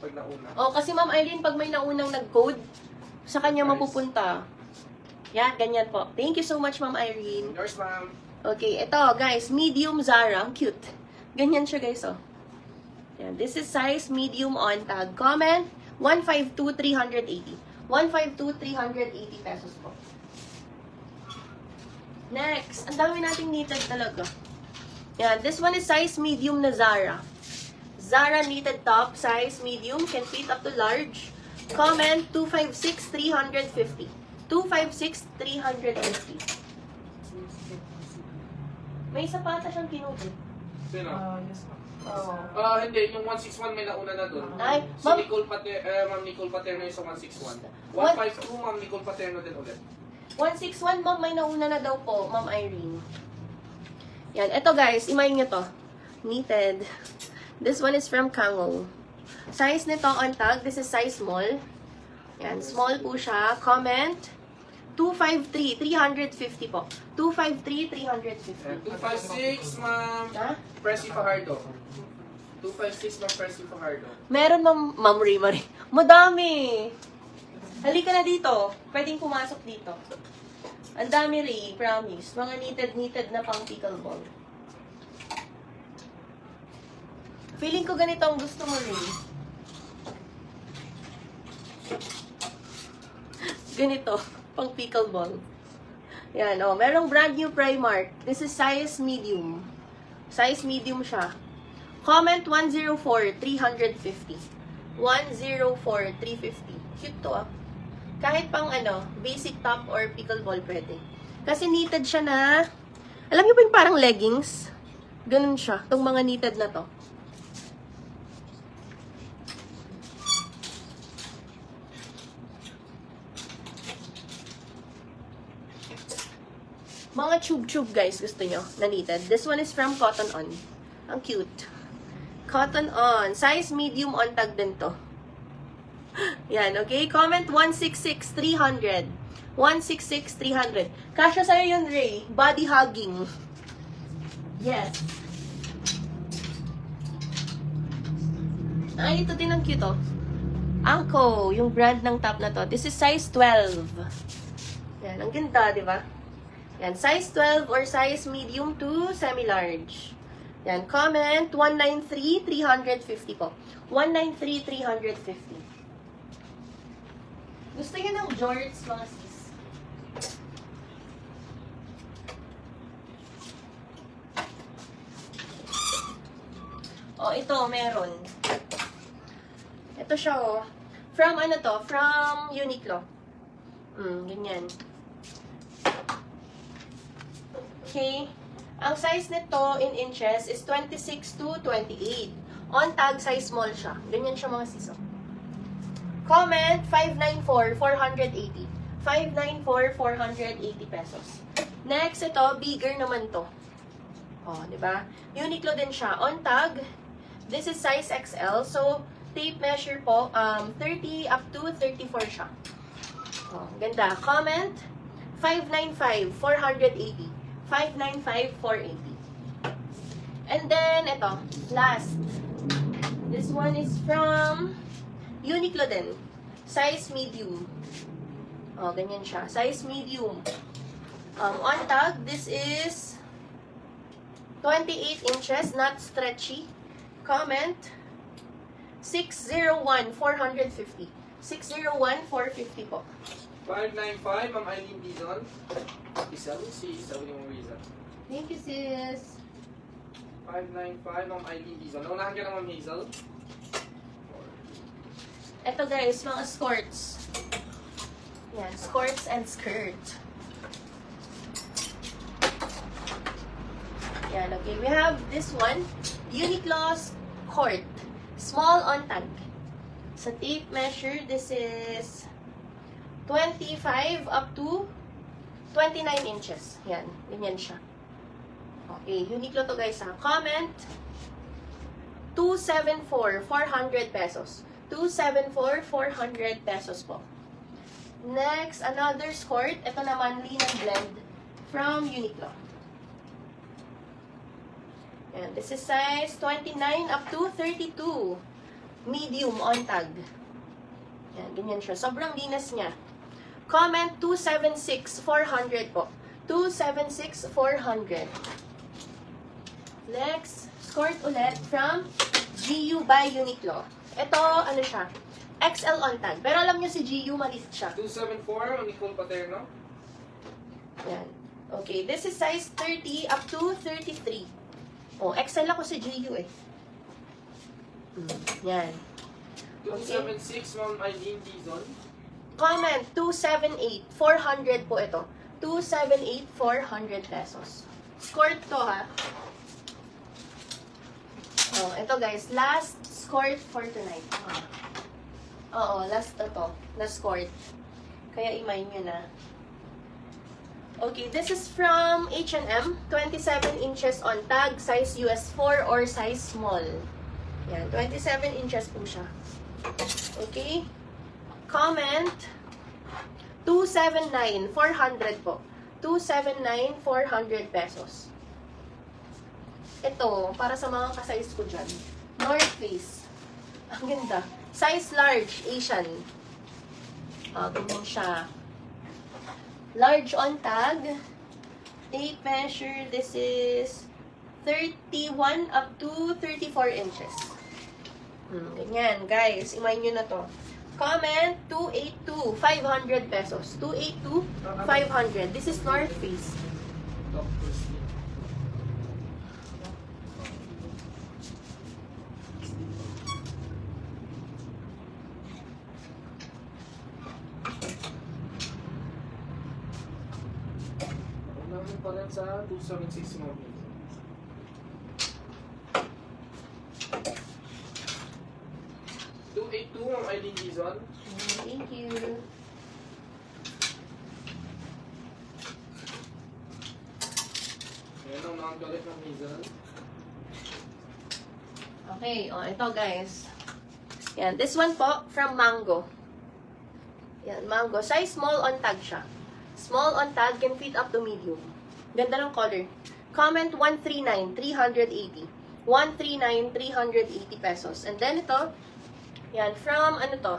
Pag nauna. Oh, kasi Ma'am Irene, pag may naunang nag-code, sa kanya mapupunta. Yan, ganyan po. Thank you so much, Ma'am Irene. Yours, ma'am. Okay, ito, guys, medium Zara. Ang cute. Ganyan siya, guys, oh. Yan, this is size medium on tag. Comment, 152,380. 152,380 pesos po. Next, ang dami nating knitted talaga. Yan, this one is size medium na Zara. Zara knitted top, size medium, can fit up to large. Comment, 256,350. 256,350. May sapata siyang kinukit. Sino? Yes, ma'am. Oh. Hindi. Yung 161 may nauna na doon. Ay, Si ma'am. Ma'am Nicole Paterno yung sa 161. What? 152, Ma'am Nicole Paterno din ulit. 161, ma'am, may nauna na daw po, Ma'am Irene. Yan, eto guys, imayin nyo to. Knitted. This one is from Kango. Size nito on tag, this is size small. Yan, small po siya. Comment, 253, 350 po. 253, 350. 256, Ma'am. Ha? Pressy Fajardo. 256, Ma'am Pressy Fajardo. Meron, Ma'am Rimari. Madami! Halika na dito. Pwedeng pumasok dito. Ang dami, Ray. Promise. Mga knitted na pang pickleball. Feeling ko ganito ang gusto mo, Ray. Ganito. Pang pickleball. Yan, oh. Merong brand new Primark. This is size medium. Size medium siya. Comment 104, 350. 104, 350. Cute to, ah. Kahit pang basic top or pickleball pwede. Kasi knitted siya na, alam niyo ba yung parang leggings? Ganun siya, tong mga knitted na to. Mga tube-tube guys, gusto nyo, na knitted. This one is from Cotton On. Ang cute. Cotton On. Size medium on tag din to. Yan, okay? Comment 166,300. 166,300. Kasya sa'yo yun, Ray. Body hugging. Yes. Ay, ito din ang cute, oh. Anko, yung brand ng top na to. This is size 12. Yan, ang ganda, di ba? Yan, size 12 or size medium to semi-large. Yan, comment 193,350 po. 193,350. Gusto niyo ng jorts, mga sis? Oh, ito, meron. Ito siya, oh. From ano to? From Uniqlo. Ganyan. Okay. Ang size nito in inches is 26 to 28. On tag, size small siya. Ganyan siya, mga sis, oh. Comment, 594,480. 594,480 pesos. Next, ito, bigger naman to. Oh, di ba? Uniqlo din siya. On tag, this is size XL. So, tape measure po, 30 up to 34 siya. Oh, ganda. Comment, 595,480. 595,480. And then, ito, last. This one is from Uniqlo din. Size medium. Oh, ganyan siya. Size medium. On tag, this is 28 inches, not stretchy. Comment, 601,450. 601,450 po. 595, Ma'am Eileen Dizon. Isaw yung reason. Thank you, sis. 595, Ma'am Eileen Dizon. Naunahan ka na, Ma'am Hazel. Ito guys, mga skirts. Yan, skirts and skirt. Yan, okay. We have this one. Uniqlo skirt. Small on tag. Sa tape measure, this is 25 up to 29 inches. Yan, ganyan siya. Okay, Uniqlo to guys, ha. Comment, 274, 400 pesos. 274, 400 pesos po. Next, another skirt. Ito naman, linen blend from Uniqlo. Yan, this is size 29 up to 32. Medium on tag. Yan, ganyan siya. Sobrang linas niya. Comment 276,400 po. 276,400. Next, skirt ulit from GU by Uniqlo. Ito, ano siya? XL on tag. Pero alam niyo si GU, maliit siya. 274, Nicole Paterno. Yan. Okay, this is size 30 up to 33. Oh, XL ako sa GU eh. Yan. 276, Ma'am Eileen Dizon. Comment, 278. 400 po ito. 278, 400 pesos. Skirt to ha. Oh, ito guys, last skirt for tonight. Oo, last to. Last skirt. Kaya imay nyo na. Okay, this is from H&M. 27 inches on tag, size US 4 or size small. Yan, 27 inches po siya. Okay? Comment, 279, 400 po. 279, 400 pesos. Ito, para sa mga ka-size ko dyan. North Face. Ang ganda. Size large, Asian. Ganyan siya. Large on tag. Tape measure, this is 31 up to 34 inches. Ganyan, guys. Imay nyo na to. Comment, 282, 500 pesos. 282, 500. This is North Face. Top first. Namin pa rin sa 276 mo. 282, Ma'am Eileen Dizon. Thank you. Ayan ang mga galit ng Dizon. Okay, ito guys. Yan, this one po from Mango. Yan, Mango. Size small on tag siya. Small on tag, can fit up to medium. Ganda ng color. Comment 139, 380. 139, 380 pesos. And then ito, yan, from ano to?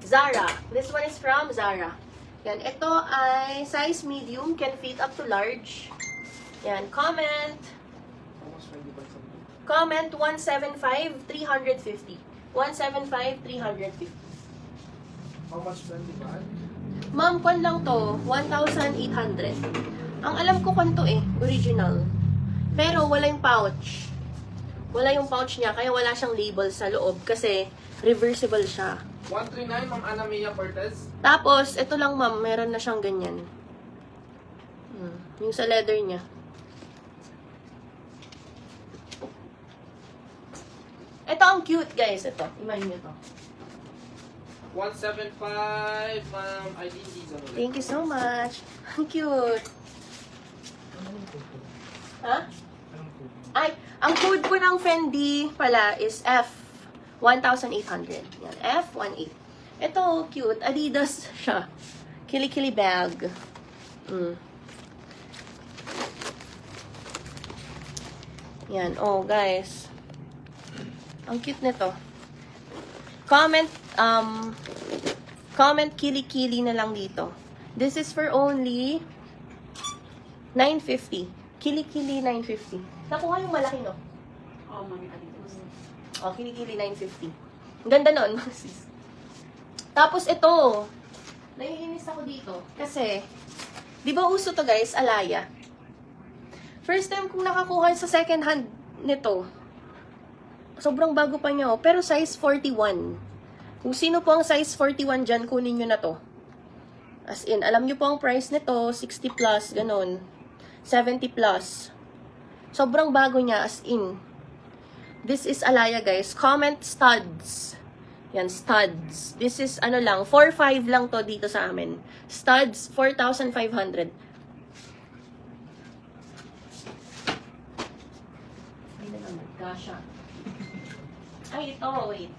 Zara. This one is from Zara. Yan, ito ay size medium, can fit up to large. Yan, comment. Almost 20 bucks something. Comment 175, 350. 175, 350. How much 20 ba? Ma'am, kwan lang to, 1,800. Ang alam ko kwan to original. Pero wala yung pouch. Wala yung pouch niya, kaya wala siyang label sa loob kasi reversible siya. 139, Ma'am Ana Mia Cortez. Tapos, ito lang ma'am, meron na siyang ganyan. Yung sa leather niya. Ito ang cute guys, ito. Imagine nyo to. 175, Ma'am Eileen Dizon. Thank you so much. Ang cute. Ha? Ay, ang code po ng Fendi pala is F. 1,800. Yan, F18. Ito, cute. Adidas siya. Kili-kili bag. Yan, oh guys. Ang cute nito. Comment kili-kili na lang dito. This is for only 950. Kili-kili 950. Nakuha yung malaki, no? Oh, mga Adidas. Oh, kili-kili 950. Ang ganda nun, mga sis. Tapos ito, naiinis ako dito. Kasi, di ba uso to guys, Alaya? First time kong nakakuha sa second hand nito. Sobrang bago pa niya, pero size 41. Kung sino po ang size 41 dyan, kunin nyo na to. As in, alam nyo po ang price nito, 60 plus, ganun. 70 plus. Sobrang bago niya, as in. This is Alaya, guys. Comment studs. Yan, studs. This is, ano lang, 4,500 lang to dito sa amin. Studs, 4,500. Ay, na naman, kasha. Ay, ito, wait.